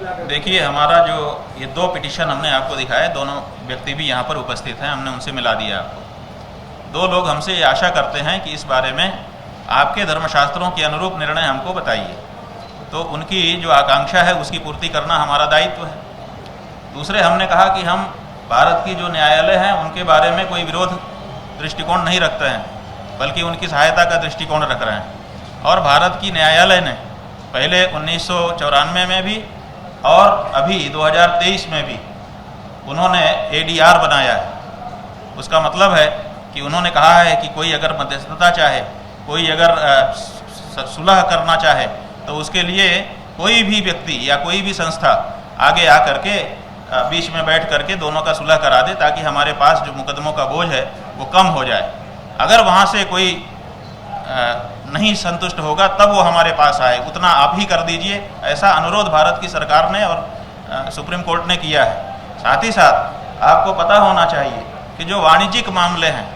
देखिए, हमारा जो ये 2 पिटीशन हमने आपको दिखाए, दोनों व्यक्ति भी यहाँ पर उपस्थित हैं, हमने उनसे मिला दिया आपको। 2 लोग हमसे ये आशा करते हैं कि इस बारे में आपके धर्मशास्त्रों के अनुरूप निर्णय हमको बताइए, तो उनकी जो आकांक्षा है उसकी पूर्ति करना हमारा दायित्व है। दूसरे हमने कहा कि हम भारत की जो न्यायालय हैं उनके बारे में कोई विरोध दृष्टिकोण नहीं रखते हैं, बल्कि उनकी सहायता का दृष्टिकोण रख रहे हैं। और भारत की न्यायालय ने पहले 1994 में भी और अभी 2023 में भी उन्होंने ADR बनाया है। उसका मतलब है कि उन्होंने कहा है कि कोई अगर मध्यस्थता चाहे, कोई अगर सुलह करना चाहे, तो उसके लिए कोई भी व्यक्ति या कोई भी संस्था आगे आ करके बीच में बैठ करके दोनों का सुलह करा दे, ताकि हमारे पास जो मुकदमों का बोझ है वो कम हो जाए। अगर वहाँ से कोई नहीं संतुष्ट होगा तब वो हमारे पास आए, उतना आप ही कर दीजिए, ऐसा अनुरोध भारत की सरकार ने और सुप्रीम कोर्ट ने किया है। साथ ही साथ आपको पता होना चाहिए कि जो वाणिज्यिक मामले हैं,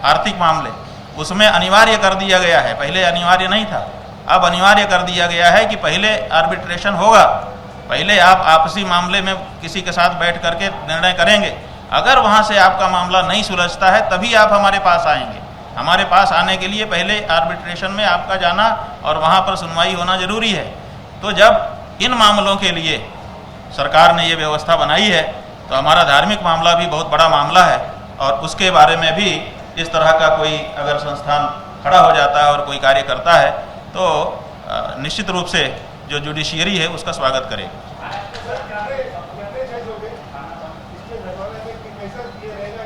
आर्थिक मामले, उसमें अनिवार्य कर दिया गया है। पहले अनिवार्य नहीं था, अब अनिवार्य कर दिया गया है कि पहले आर्बिट्रेशन होगा, पहले आप आपसी मामले में किसी के साथ बैठ करके निर्णय करेंगे। अगर वहाँ से आपका मामला नहीं सुलझता है तभी आप हमारे पास आएंगे। हमारे पास आने के लिए पहले आर्बिट्रेशन में आपका जाना और वहाँ पर सुनवाई होना जरूरी है। तो जब इन मामलों के लिए सरकार ने ये व्यवस्था बनाई है, तो हमारा धार्मिक मामला भी बहुत बड़ा मामला है, और उसके बारे में भी इस तरह का कोई अगर संस्थान खड़ा हो जाता है और कोई कार्य करता है, तो निश्चित रूप से जो जुडिशियरी है उसका स्वागत करेगी।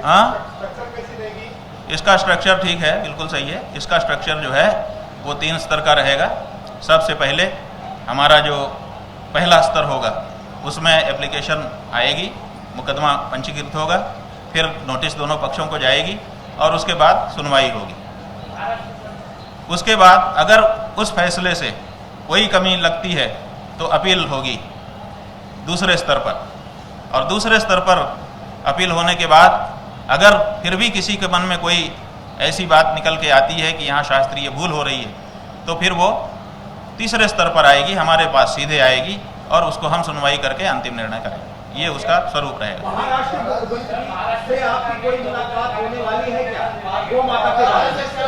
हाँ, इसका स्ट्रक्चर ठीक है, बिल्कुल सही है। इसका स्ट्रक्चर जो है वो 3 स्तर का रहेगा। सबसे पहले हमारा जो पहला स्तर होगा उसमें एप्लीकेशन आएगी, मुकदमा पंजीकृत होगा, फिर नोटिस दोनों पक्षों को जाएगी और उसके बाद सुनवाई होगी। उसके बाद अगर उस फैसले से कोई कमी लगती है तो अपील होगी दूसरे स्तर पर, और दूसरे स्तर पर अपील होने के बाद अगर फिर भी किसी के मन में कोई ऐसी बात निकल के आती है कि यहाँ शास्त्रीय भूल हो रही है, तो फिर वो तीसरे स्तर पर आएगी, हमारे पास सीधे आएगी और उसको हम सुनवाई करके अंतिम निर्णय करेंगे। ये उसका स्वरूप रहेगा।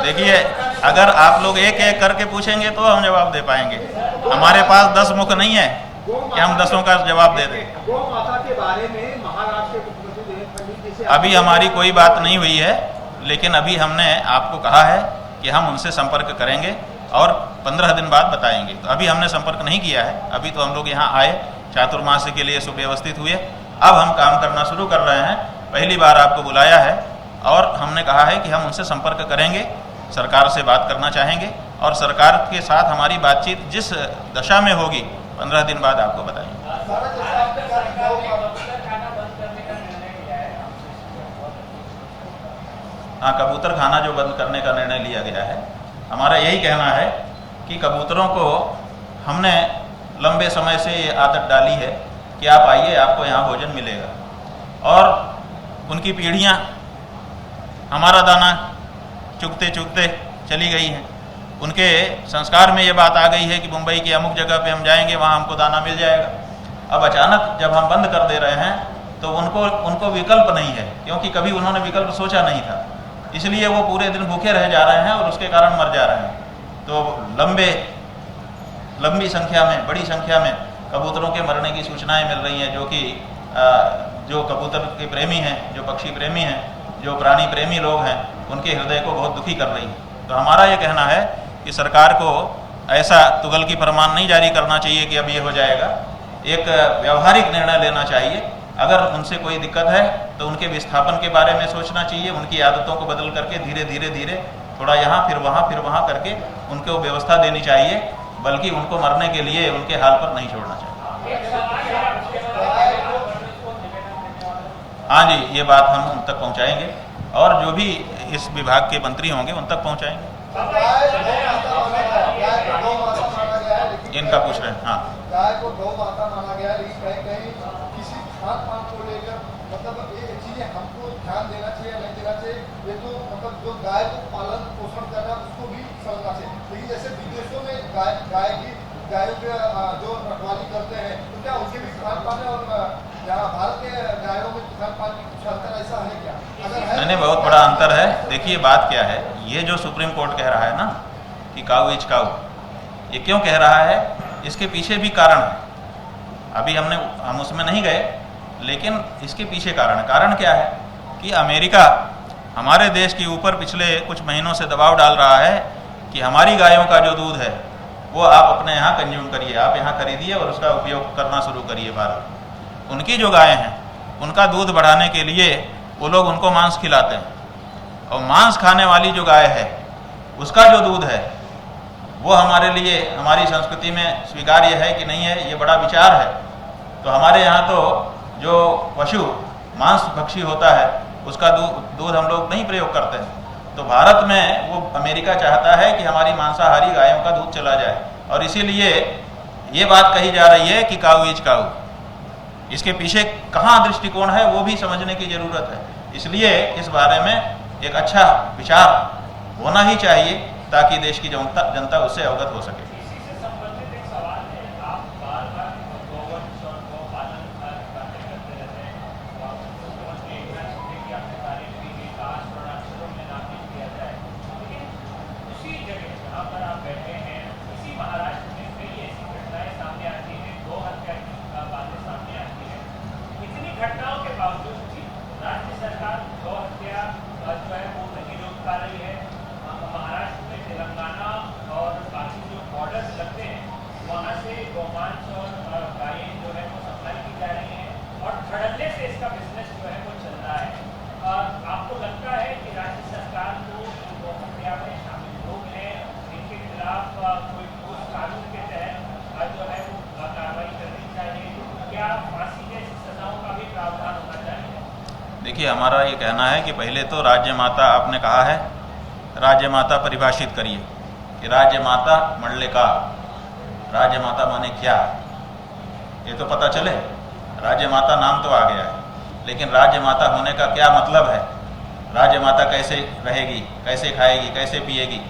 देखिए, अगर आप लोग एक एक करके पूछेंगे तो हम जवाब दे पाएंगे। हमारे पास 10 मुख नहीं है कि हम 10 का जवाब दे दें। अभी हमारी कोई बात नहीं हुई है, लेकिन अभी हमने आपको कहा है कि हम उनसे संपर्क करेंगे और 15 दिन बाद बताएंगे। तो अभी हमने संपर्क नहीं किया है। अभी तो हम लोग यहाँ आए, चातुर्मास्य के लिए सुव्यवस्थित हुए, अब हम काम करना शुरू कर रहे हैं। पहली बार आपको बुलाया है और हमने कहा है कि हम उनसे संपर्क करेंगे, सरकार से बात करना चाहेंगे और सरकार के साथ हमारी बातचीत जिस दशा में होगी 15 दिन बाद आपको बताएंगे। हाँ, कबूतर खाना जो बंद करने का निर्णय लिया गया है, हमारा यही कहना है कि कबूतरों को हमने लंबे समय से ये आदत डाली है कि आप आइए, आपको यहाँ भोजन मिलेगा, और उनकी पीढ़ियाँ हमारा दाना चुगते चुगते चली गई हैं। उनके संस्कार में ये बात आ गई है कि मुंबई की अमुक जगह पे हम जाएंगे, वहाँ हमको दाना मिल जाएगा। अब अचानक जब हम बंद कर दे रहे हैं तो उनको विकल्प नहीं है, क्योंकि कभी उन्होंने विकल्प सोचा नहीं था, इसलिए वो पूरे दिन भूखे रह जा रहे हैं और उसके कारण मर जा रहे हैं। तो लंबी संख्या में, बड़ी संख्या में कबूतरों के मरने की सूचनाएं मिल रही हैं, जो कि जो कबूतर के प्रेमी हैं, जो पक्षी प्रेमी हैं, जो प्राणी प्रेमी लोग हैं, उनके हृदय को बहुत दुखी कर रही है। तो हमारा ये कहना है कि सरकार को ऐसा तुगल की फरमान नहीं जारी करना चाहिए कि अब ये हो जाएगा। एक व्यवहारिक निर्णय लेना चाहिए। अगर उनसे कोई दिक्कत है तो उनके विस्थापन के बारे में सोचना चाहिए, उनकी आदतों को बदल करके धीरे धीरे थोड़ा यहाँ फिर वहाँ करके उनको व्यवस्था देनी चाहिए, बल्कि उनको मरने के लिए उनके हाल पर नहीं छोड़ना चाहिए। हाँ जी, ये बात हम उन तक पहुँचाएंगे और जो भी इस विभाग के मंत्री होंगे उन तक पहुँचाएंगे। इनका पूछ रहे हैं। हाँ, गाय को गौ माता माना गया, लेकिन कहीं किसी खान पान को लेकर मतलब ये चीजें हमको ध्यान देना चाहिए या नहीं देना चाहिए, ये तो मतलब जो गाय को पालन पोषण करना उसको भी समझना चाहिए। लेकिन जैसे विदेशों में गायों के जो रखवाली करते हैं, तो क्या उनके भी जहाँ भारत के गायों में खान पान की कुछ अंतर ऐसा है क्या? अगर है नहीं, बहुत बड़ा अंतर है। देखिए बात क्या है, ये जो सुप्रीम कोर्ट कह रहा है ना कि काऊ इज काऊ, ये क्यों कह रहा है, इसके पीछे भी कारण है। अभी हम उसमें नहीं गए, लेकिन इसके पीछे कारण क्या है कि अमेरिका हमारे देश के ऊपर पिछले कुछ महीनों से दबाव डाल रहा है कि हमारी गायों का जो दूध है वो आप अपने यहाँ कंज्यूम करिए, आप यहाँ खरीदिए और उसका उपयोग करना शुरू करिए। भारत उनकी जो गायें हैं उनका दूध बढ़ाने के लिए वो लोग उनको मांस खिलाते हैं, और मांस खाने वाली जो गाय है उसका जो दूध है वो हमारे लिए, हमारी संस्कृति में स्वीकार्य है कि नहीं है, ये बड़ा विचार है। तो हमारे यहाँ तो जो पशु मांस भक्षी होता है उसका दूध हम लोग नहीं प्रयोग करते हैं। तो भारत में वो अमेरिका चाहता है कि हमारी मांसाहारी गायों का दूध चला जाए, और इसीलिए ये बात कही जा रही है कि काऊ इज काऊ। इसके पीछे कहाँ दृष्टिकोण है वो भी समझने की जरूरत है। इसलिए इस बारे में एक अच्छा विचार होना ही चाहिए ताकि देश की जनता उससे अवगत हो सके। इसी से संबंधित एक सवाल है, आप बार-बार गौवंश और गौपालन की बातें करते रहते हैं। मुख्यमंत्री एक बार सोचे कि आपने तारीफ की कि काश और अक्षरों में नामित किया जाए, लेकिन उसी जगह जहाँ पर आप बैठे हैं, इसी महाराष्ट्र में कई ऐसी घटनाएं सामने आती हैं, गौ हत्या की बातें सामने आती हैं। इतनी घटनाओं के बावजूद भी राज्य सरकार गौ हत्या जो है वो नहीं रोक पा रही है। महाराष्ट्र में तेलंगाना और बाकी जो बॉर्डर्स लगते हैं वहाँ से गोमांस और गायें जो है वो सप्लाई की जा रही हैं, और धड़ल्ले से इसका बिजनेस जो है वो चल रहा है। आपको लगता है कि राज्य सरकार को गौ हत्या में शामिल लोग हैं, इनके खिलाफ कोई ठोस कानून के तहत जो है वो कार्रवाई करनी चाहिए? क्या फांसी जैसी सजाओं का भी प्रावधान होना चाहिए? देखिए हमारा ये कहना है कि पहले तो राज्य माता आपने कहा है, राज्य माता परिभाषित करिए कि राज्य माता मंडले का राज्य माता माने क्या, ये तो पता चले। राज्य माता नाम तो आ गया है, लेकिन राज्य माता होने का क्या मतलब है? राज्य माता कैसे रहेगी, कैसे खाएगी, कैसे पिएगी,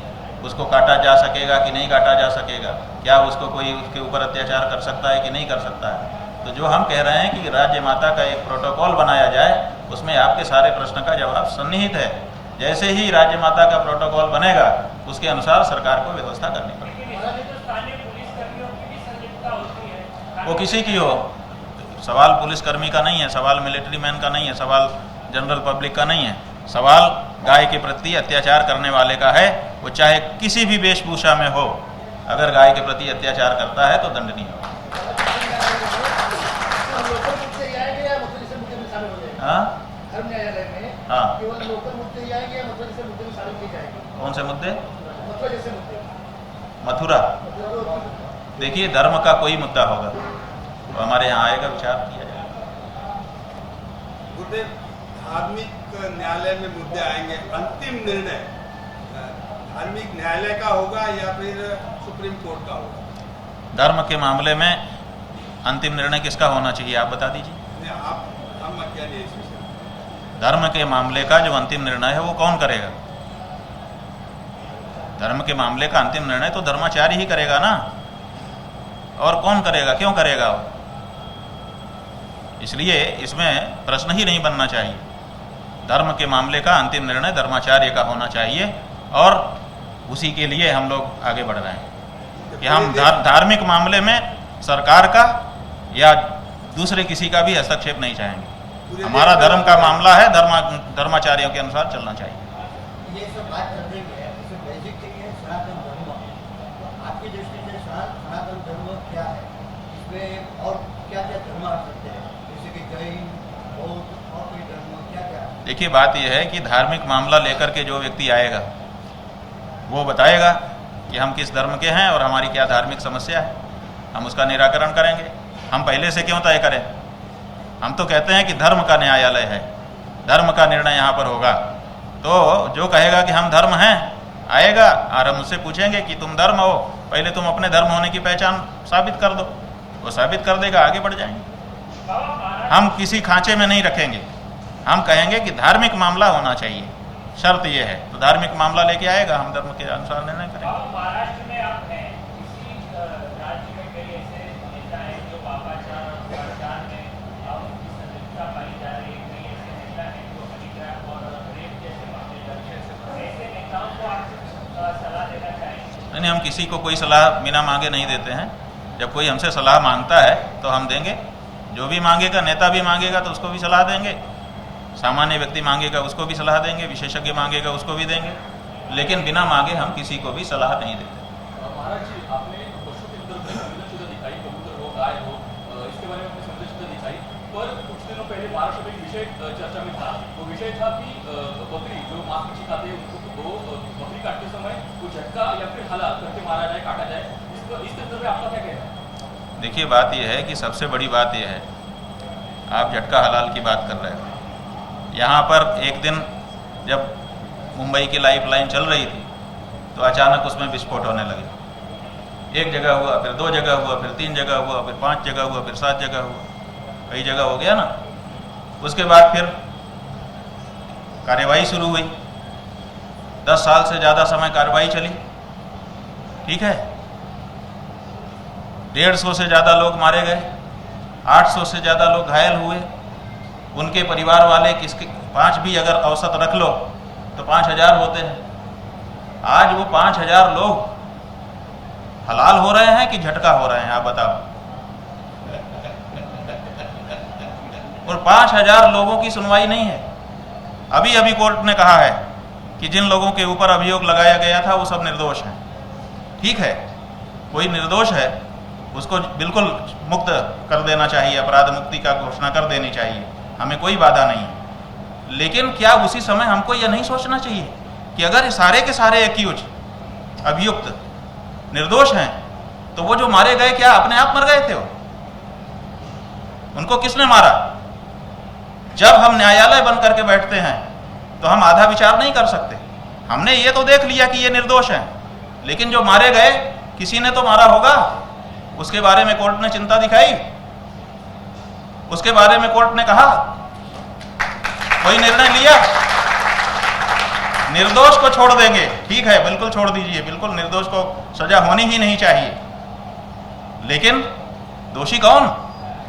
उसको काटा जा सकेगा कि नहीं काटा जा सकेगा, क्या उसको कोई उसके ऊपर अत्याचार कर सकता है कि नहीं कर सकता है? तो जो हम कह रहे हैं कि राज्य माता का एक प्रोटोकॉल बनाया जाए, उसमें आपके सारे प्रश्न का जवाब सन्निहित है। जैसे ही राज्य माता का प्रोटोकॉल बनेगा उसके अनुसार सरकार को व्यवस्था करनी पड़ेगी। वो किसी की हो, सवाल पुलिसकर्मी का नहीं है, सवाल मिलिट्री मैन का नहीं है, सवाल जनरल पब्लिक का नहीं है, सवाल गाय के प्रति अत्याचार करने वाले का है। वो चाहे किसी भी वेशभूषा में हो, अगर गाय के प्रति अत्याचार करता है तो दंडनीय हो। धर्म न्यायालय में हाँ, केवल लोकल मुद्दे ही आएंगे या मतलब जैसे मुद्दे में शामिल किए जाएंगे? कौन से मुद्दे? मतलब जैसे मुद्दे मथुरा, देखिए धर्म का कोई मुद्दा होगा तो हमारे यहाँ आएगा, विचार किया जाएगा। गुरुदेव, धार्मिक न्यायालय में मुद्दे आएंगे, अंतिम निर्णय धार्मिक न्यायालय का होगा या फिर सुप्रीम कोर्ट का होगा? धर्म के मामले में अंतिम निर्णय किसका होना चाहिए आप बता दीजिए। आप हम अज्ञानी इस विषय में। धर्म के मामले का जो अंतिम निर्णय है वो कौन करेगा? धर्म के मामले का अंतिम निर्णय तो धर्माचार्य ही करेगा ना, और कौन करेगा, क्यों करेगा वो? इसलिए इसमें प्रश्न ही नहीं बनना चाहिए। धर्म के मामले का अंतिम निर्णय धर्माचार्य का होना चाहिए, और उसी के लिए हम लोग आगे बढ़ रहे हैं कि हम धार्मिक मामले में सरकार का या दूसरे किसी का भी हस्तक्षेप नहीं चाहेंगे। हमारा धर्म का मामला है, धर्माचार्यों के अनुसार चलना चाहिए। ये सब बात चल रही है, इसमें बेसिक चीज है सनातन धर्म। तो आपकी दृष्टि से सनातन धर्म क्या है, इसमें और क्या क्या धर्म आ सकते हैं, जैसे कि जैन, बौद्ध और कोई धर्म क्या क्या? देखिए बात यह है कि धार्मिक मामला लेकर के जो व्यक्ति आएगा वो बताएगा कि हम किस धर्म के हैं और हमारी क्या धार्मिक समस्या है, हम उसका निराकरण करेंगे। हम पहले से क्यों तय करें? हम तो कहते हैं कि धर्म का न्यायालय है, धर्म का निर्णय यहाँ पर होगा। तो जो कहेगा कि हम धर्म हैं आएगा और हम उससे पूछेंगे कि तुम धर्म हो, पहले तुम अपने धर्म होने की पहचान साबित कर दो। वो साबित कर देगा, आगे बढ़ जाएंगे। हम किसी खांचे में नहीं रखेंगे, हम कहेंगे कि धार्मिक मामला होना चाहिए, शर्त ये है। तो धार्मिक मामला लेके आएगा, हम धर्म के अनुसार निर्णय करेंगे। महाराष्ट्र में आप हैं, इसी राज्य में कई ऐसे नेता हैं जो बाबाचार और दुराचार में नहीं, हम किसी को कोई सलाह बिना मांगे नहीं देते हैं। जब कोई हमसे सलाह मांगता है तो हम देंगे। जो भी मांगेगा, नेता भी मांगेगा तो उसको भी सलाह देंगे, सामान्य व्यक्ति मांगेगा उसको भी सलाह देंगे, विशेषज्ञ मांगेगा उसको भी देंगे, लेकिन बिना मांगे हम किसी को भी सलाह नहीं देते। महाराज जी, आपने पशु के अंदर संवेदनशीलता दिखाई, कबूतर हो, गाय हो, इसके बारे में आपने संवेदनशीलता दिखाई। पर कुछ दिनों पहले महाराष्ट्र में एक विषय चर्चा में था। वो विषय था कि बकरी जो मांस मच्छी खाते हैं उनको बकरी काटते समय वो झटका या फिर हला करके मारा जाए, काटा जाए। इस संदर्भ में आपका क्या कहना है? देखिए, बात यह है कि सबसे बड़ी बात यह है, आप झटका हलाल की बात कर रहे हो। यहाँ पर एक दिन जब मुंबई की लाइफलाइन चल रही थी तो अचानक उसमें विस्फोट होने लगे। एक जगह हुआ, फिर 2 जगह हुआ, फिर 3 जगह हुआ, फिर 5 जगह हुआ, फिर 7 जगह हुआ, कई जगह हो गया ना। उसके बाद फिर कार्यवाही शुरू हुई। 10 साल से ज़्यादा समय कार्यवाही चली, ठीक है। 150 से ज़्यादा लोग मारे गए, 800 से ज़्यादा लोग घायल हुए। उनके परिवार वाले किसके 5 भी अगर औसत रख लो तो 5000 होते हैं। आज वो 5000 लोग हलाल हो रहे हैं कि झटका हो रहे हैं, आप बताओ। और 5000 लोगों की सुनवाई नहीं है। अभी अभी कोर्ट ने कहा है कि जिन लोगों के ऊपर अभियोग लगाया गया था वो सब निर्दोष हैं। ठीक है, कोई निर्दोष है उसको बिल्कुल मुक्त कर देना चाहिए, अपराध मुक्ति का घोषणा कर देनी चाहिए, हमें कोई बाधा नहीं है। लेकिन क्या उसी समय हमको यह नहीं सोचना चाहिए कि अगर सारे के सारे एक्यूज अभियुक्त निर्दोष हैं तो वो जो मारे गए क्या अपने आप मर गए थे? वो उनको किसने मारा? जब हम न्यायालय बन करके बैठते हैं तो हम आधा विचार नहीं कर सकते। हमने ये तो देख लिया कि ये निर्दोष हैं, लेकिन जो मारे गए किसी ने तो मारा होगा, उसके बारे में कोर्ट ने चिंता दिखाई, उसके बारे में कोर्ट ने कहा, कोई निर्णय लिया? निर्दोष को छोड़ देंगे, ठीक है, बिल्कुल छोड़ दीजिए, बिल्कुल निर्दोष को सजा होनी ही नहीं चाहिए, लेकिन दोषी कौन,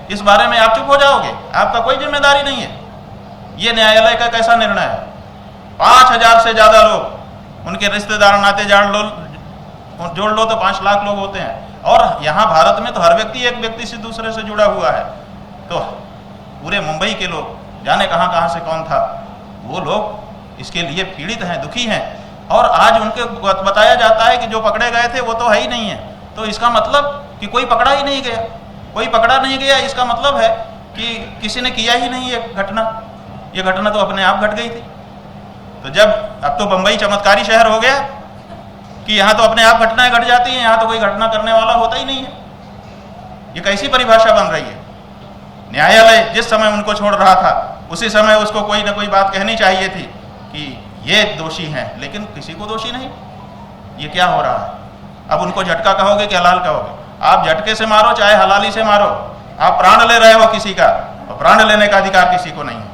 इस बारे में आप चुप हो जाओगे? आपका कोई जिम्मेदारी नहीं है। ये न्यायालय का कैसा निर्णय है? 5000 से ज्यादा लोग, उनके रिश्तेदार नाते जोड़ लो तो 5 लाख लोग होते हैं। और यहाँ भारत में तो हर व्यक्ति एक व्यक्ति से दूसरे से जुड़ा हुआ है। तो पूरे मुंबई के लोग जाने कहाँ कहाँ से कौन था, वो लोग इसके लिए पीड़ित हैं, दुखी हैं। और आज उनको बताया जाता है कि जो पकड़े गए थे वो तो है ही नहीं है। तो इसका मतलब कि कोई पकड़ा ही नहीं गया, कोई पकड़ा नहीं गया, इसका मतलब है कि किसी ने किया ही नहीं ये घटना। ये घटना तो अपने आप घट गई थी। तो जब अब तो बंबई चमत्कारी शहर हो गया कि यहाँ तो अपने आप घटनाएं घट जाती हैं, यहाँ तो कोई घटना करने वाला होता ही नहीं है। ये कैसी परिभाषा बन रही है? न्यायालय जिस समय उनको छोड़ रहा था उसी समय उसको कोई ना कोई बात कहनी चाहिए थी कि ये दोषी हैं, लेकिन किसी को दोषी नहीं। ये क्या हो रहा है? अब उनको झटका कहोगे कि हलाल कहोगे? आप झटके से मारो चाहे हलाली से मारो, आप प्राण ले रहे हो किसी का, और प्राण लेने का अधिकार किसी को नहीं है।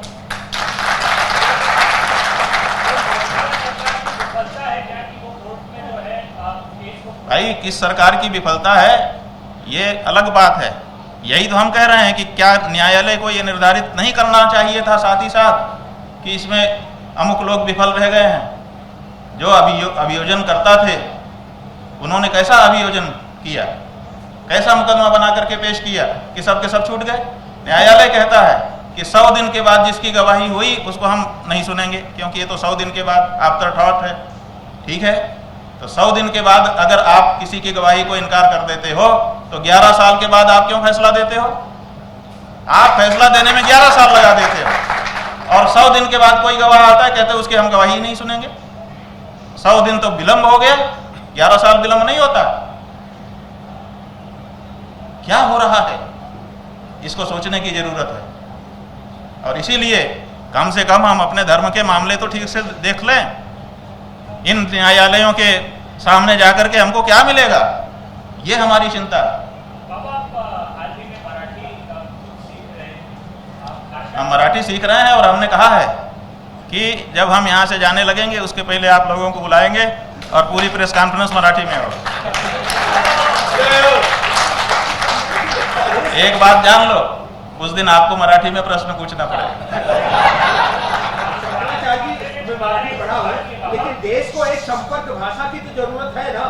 भाई, किस सरकार की विफलता है ये अलग बात है। यही तो हम कह रहे हैं कि क्या न्यायालय को ये निर्धारित नहीं करना चाहिए था साथ ही साथ कि इसमें अमुक लोग विफल रह गए हैं। जो अभियोजन करता थे उन्होंने कैसा अभियोजन किया, कैसा मुकदमा बना करके पेश किया कि सब के सब छूट गए। न्यायालय कहता है कि 100 दिन के बाद जिसकी गवाही हुई उसको हम नहीं सुनेंगे, क्योंकि ये तो 100 दिन के बाद आफ्टर थॉट है। ठीक है, तो 100 दिन के बाद अगर आप किसी की गवाही को इनकार कर देते हो तो 11 साल के बाद आप क्यों फैसला देते हो? आप फैसला देने में 11 साल लगा देते हो, और 100 दिन के बाद कोई गवाह आता है, कहते हैं उसकी हम गवाही नहीं सुनेंगे। 100 दिन तो विलंब हो गया, 11 साल विलंब नहीं होता। क्या हो रहा है, इसको सोचने की जरूरत है। और इसीलिए कम से कम हम अपने धर्म के मामले तो ठीक से देख लें। इन न्यायालयों के सामने जाकर के हमको क्या मिलेगा, ये हमारी चिंता है। हम मराठी सीख रहे हैं और हमने कहा है कि जब हम यहाँ से जाने लगेंगे उसके पहले आप लोगों को बुलाएंगे और पूरी प्रेस कॉन्फ्रेंस मराठी में होगा। एक बात जान लो, उस दिन आपको मराठी में प्रश्न पूछना पड़ेगा। लेकिन देश को एक संपर्क भाषा की तो जरूरत है ना।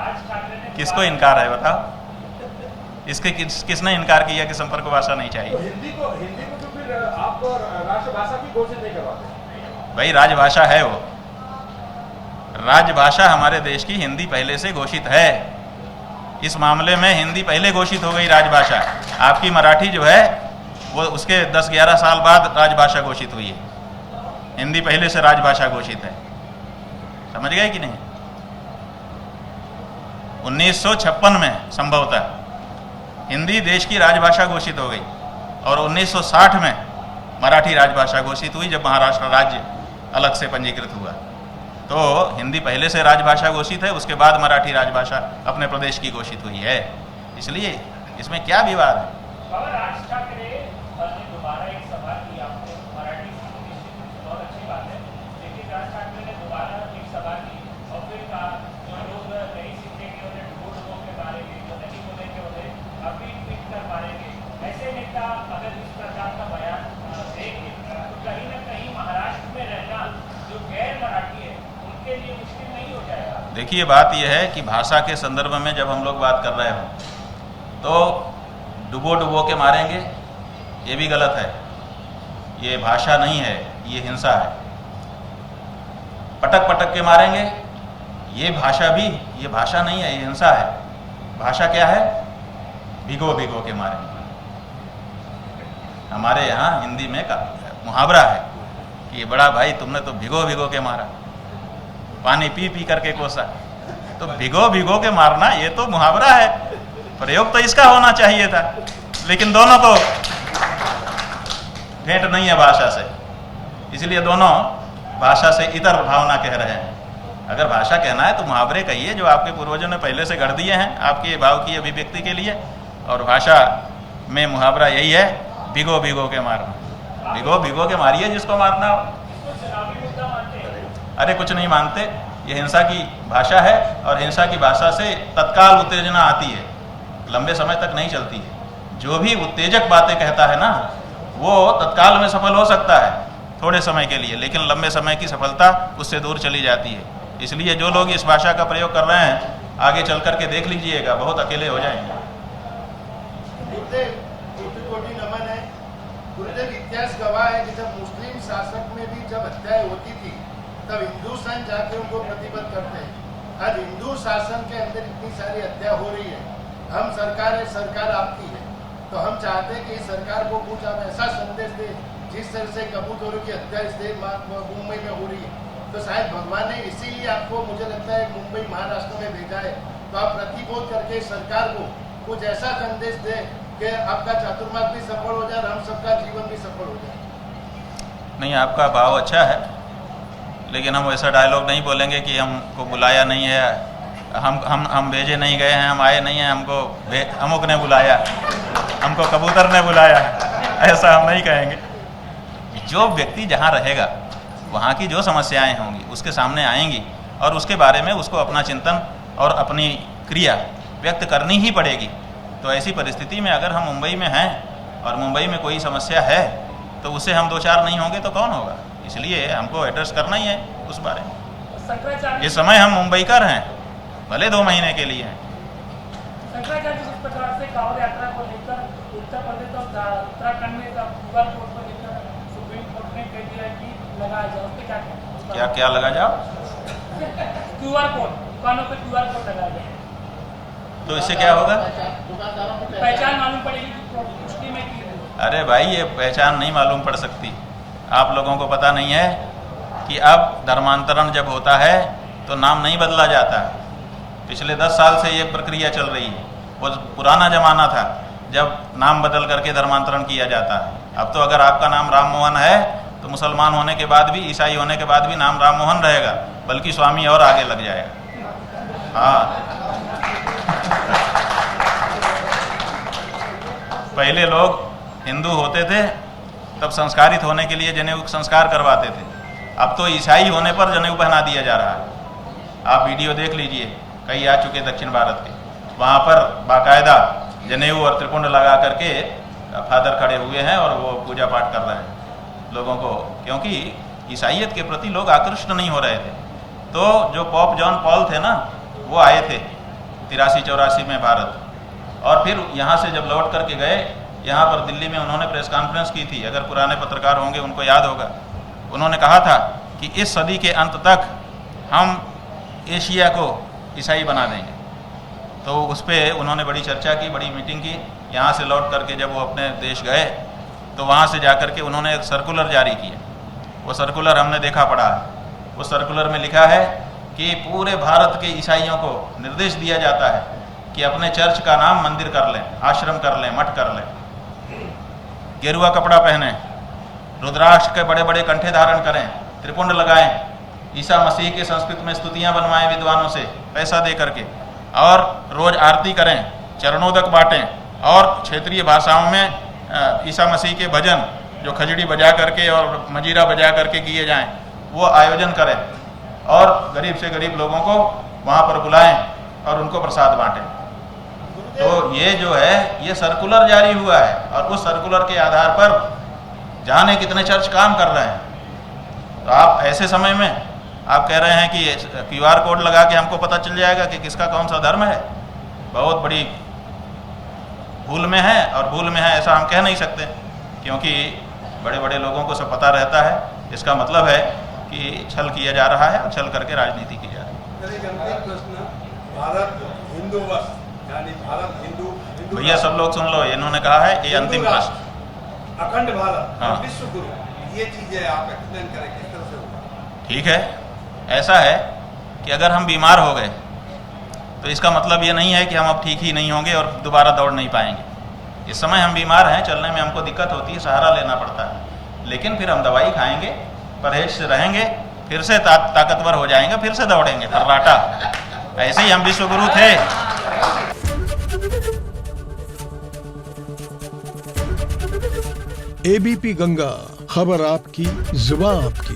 राज ठाकरे ने किसको इनकार है बताओ? किसने इनकार किया कि संपर्क भाषा नहीं चाहिए? हिंदी को तो फिर आप राष्ट्रभाषा भी घोषित नहीं करवाते? भाई राजभाषा है वो, राजभाषा हमारे देश की हिंदी पहले से घोषित है। इस मामले में हिंदी पहले घोषित हो गई राजभाषा। आपकी मराठी जो है वो उसके 10-11 साल बाद राजभाषा घोषित हुई है। हिंदी पहले से राजभाषा घोषित है, समझ गए कि नहीं? 1956 में संभवतः हिंदी देश की राजभाषा घोषित हो गई और 1960 में मराठी राजभाषा घोषित हुई, जब महाराष्ट्र राज्य अलग से पंजीकृत हुआ। तो हिंदी पहले से राजभाषा घोषित है, उसके बाद मराठी राजभाषा अपने प्रदेश की घोषित हुई है। इसलिए इसमें क्या विवाद है? बाबा, राज ठाकरे ने दोबारा एक सभा की, आपने मराठी बहुत अच्छी बात है, लेकिन राज ठाकरे ने दोबारा एक सभा की और फिर कहा जो लोग नहीं सीखेंगे उन्हें ढूंढ के मारेंगे, जो नहीं बोलेंगे उन्हें अभी ट्वीट कर मारेंगे। ऐसे नेता अगर इस प्रकार का बयान देंगे तो कहीं ना कहीं महाराष्ट्र में रहना जो गैर मराठी है उनके लिए मुश्किल नहीं हो जाएगा? देखिए, बात यह है कि भाषा के संदर्भ में जब हम लोग बात कर रहे हो तो डुबो के मारेंगे, ये भी गलत है। ये भाषा नहीं है, ये हिंसा है। पटक के मारेंगे, ये भाषा नहीं है, ये हिंसा है। भाषा क्या है? भिगो के मारेंगे। हमारे यहाँ हिंदी में का मुहावरा है कि ये बड़ा भाई तुमने तो भिगो के मारा, पानी पी करके कोसा। तो भिगो के मारना ये तो मुहावरा है, प्रयोग तो इसका होना चाहिए था, लेकिन दोनों को भेंट नहीं है भाषा से, इसलिए दोनों भाषा से इतर भावना कह रहे हैं। अगर भाषा कहना है तो मुहावरे कहिए जो आपके पूर्वजों ने पहले से गढ़ दिए हैं आपके भाव की अभिव्यक्ति के लिए। और भाषा में मुहावरा यही है, भिगो के मारना। भिगो के मारिए जिसको मारना हो। अरे कुछ नहीं मानते, ये हिंसा की भाषा है और हिंसा की भाषा से तत्काल उत्तेजना आती है, लंबे समय तक नहीं चलती है। जो भी उत्तेजक बातें कहता है ना, वो तत्काल में सफल हो सकता है थोड़े समय के लिए, लेकिन लंबे समय की सफलता उससे दूर चली जाती है। इसलिए जो लोग इस भाषा का प्रयोग कर रहे हैं, आगे चल करके देख लीजिएगा, बहुत अकेले हो जाएंगे। कोटि नमन है गुरुदेव। इतिहास गवाह है कि जब मुस्लिम शासक में भी जब हत्याएं होती थी तब हिंदुस्तान जाके उनको प्रतिबद्ध करते हैं। आज हिंदू शासन के अंदर इतनी सारी हत्या हो रही है, हम सरकार है, सरकार आपकी है, तो हम चाहते हैं कि इस सरकार को कुछ आप ऐसा संदेश दे जिस तरह से कबूतरों की हत्या इस देश मुंबई में हो रही है। तो शायद भगवान ने इसीलिए आपको, मुझे लगता है, मुंबई महाराष्ट्र में भेजा है। तो आप प्रतिबोध करके सरकार को कुछ ऐसा संदेश दे कि आपका चातुर्मास भी सफल हो जाए और हम सबका जीवन भी सफल हो जाए। नहीं, आपका भाव अच्छा है, लेकिन हम वैसा डायलॉग नहीं बोलेंगे कि हमको बुलाया नहीं है, हम भेजे नहीं गए हैं, हम आए नहीं हैं, हमको अमुक ने बुलाया, हमको कबूतर ने बुलाया, ऐसा हम नहीं कहेंगे। जो व्यक्ति जहाँ रहेगा वहाँ की जो समस्याएं होंगी उसके सामने आएंगी और उसके बारे में उसको अपना चिंतन और अपनी क्रिया व्यक्त करनी ही पड़ेगी। तो ऐसी परिस्थिति में अगर हम मुंबई में हैं और मुंबई में कोई समस्या है तो उससे हम दो चार नहीं होंगे तो कौन होगा? इसलिए हमको एड्रेस करना ही है उस बारे में। इस समय हम मुंबई कर हैं, भले 2 महीने के लिए हैं। शंकराचार्य जिस प्रकार से कांवड़ यात्रा को लेकर उत्तर प्रदेश और उत्तराखंड में QR कोड को लेकर सुप्रीम कोर्ट ने कह दिया कि लगाया जाए, उस पर क्या लगा जाओ? QR कोड, दुकानों पर QR कोड लगाया जाए तो इससे क्या होगा? पहचान मालूम पड़ेगी कि मुस्लिम है कि। अरे भाई, ये पहचान नहीं मालूम पड़ सकती। आप लोगों को पता नहीं है कि अब धर्मांतरण जब होता है तो नाम नहीं बदला जाता। पिछले 10 साल से ये प्रक्रिया चल रही है। वो पुराना जमाना था जब नाम बदल करके धर्मांतरण किया जाता है। अब तो अगर आपका नाम राम मोहन है तो मुसलमान होने के बाद भी, ईसाई होने के बाद भी नाम राम मोहन रहेगा, बल्कि स्वामी और आगे लग जाएगा। हाँ, पहले लोग हिंदू होते थे तब संस्कारित होने के लिए जनेऊ संस्कार करवाते थे, अब तो ईसाई होने पर जनेऊ पहना दिया जा रहा है। आप वीडियो देख लीजिए, कई आ चुके दक्षिण भारत के, वहाँ पर बाकायदा जनेऊ और त्रिपुंड लगा करके फादर खड़े हुए हैं और वो पूजा पाठ कर रहे हैं लोगों को, क्योंकि ईसाइयत के प्रति लोग आकृष्ट नहीं हो रहे थे। तो जो पॉप जॉन पॉल थे ना, वो आए थे 83-84 में भारत, और फिर यहाँ से जब लौट करके गए, यहाँ पर दिल्ली में उन्होंने प्रेस कॉन्फ्रेंस की थी, अगर पुराने पत्रकार होंगे उनको याद होगा। उन्होंने कहा था कि इस सदी के अंत तक हम एशिया को ईसाई बना देंगे। तो उस पर उन्होंने बड़ी चर्चा की, बड़ी मीटिंग की। यहाँ से लौट करके जब वो अपने देश गए तो वहाँ से जा कर के उन्होंने एक सर्कुलर जारी किया। वो सर्कुलर हमने देखा पढ़ा है। उस सर्कुलर में लिखा है कि पूरे भारत के ईसाइयों को निर्देश दिया जाता है कि अपने चर्च का नाम मंदिर कर लें, आश्रम कर लें, मठ कर लें, गेरुआ कपड़ा पहने, रुद्राक्ष के बड़े बड़े कंठे धारण करें, त्रिपुंड लगाएं, ईसा मसीह के संस्कृत में स्तुतियां बनवाएं विद्वानों से पैसा दे करके, और रोज आरती करें, चरणोदक बांटें, और क्षेत्रीय भाषाओं में ईसा मसीह के भजन जो खजड़ी बजा करके और मजीरा बजा करके किए जाएं वो आयोजन करें, और गरीब से गरीब लोगों को वहाँ पर बुलाएं और उनको प्रसाद बांटें। तो ये जो है ये सर्कुलर जारी हुआ है, और उस सर्कुलर के आधार पर जाने कितने चर्च काम कर रहे हैं। तो आप ऐसे समय में आप कह रहे हैं कि QR कोड लगा के हमको पता चल जाएगा कि किसका कौन सा धर्म है, बहुत बड़ी भूल में है। और भूल में है ऐसा हम कह नहीं सकते, क्योंकि बड़े बड़े लोगों को सब पता रहता है। इसका मतलब है कि छल किया जा रहा है और छल करके राजनीति की जा रही है। एक अंतिम प्रश्न, भारत हिंदू वर्ष यानी भारत हिंदू भैया सब लोग सुन लो, इन्होंने कहा है ये अंतिम प्रश्न, अखंड भारत, हाँ। विश्व गुरु, ये चीजें आप एक्सप्लेन करें किस तरह से होगा? ठीक है, ऐसा है कि अगर हम बीमार हो गए तो इसका मतलब ये नहीं है कि हम अब ठीक ही नहीं होंगे और दोबारा दौड़ नहीं पाएंगे। इस समय हम बीमार हैं, चलने में हमको दिक्कत होती है, सहारा लेना पड़ता है, लेकिन फिर हम दवाई खाएंगे, परहेज से रहेंगे, फिर से ताकतवर हो जाएंगे, फिर से दौड़ेंगे फर्राटा। ऐसे ही हम विश्वगुरु थे। ABP गंगा, खबर आपकी, जुबान आपकी।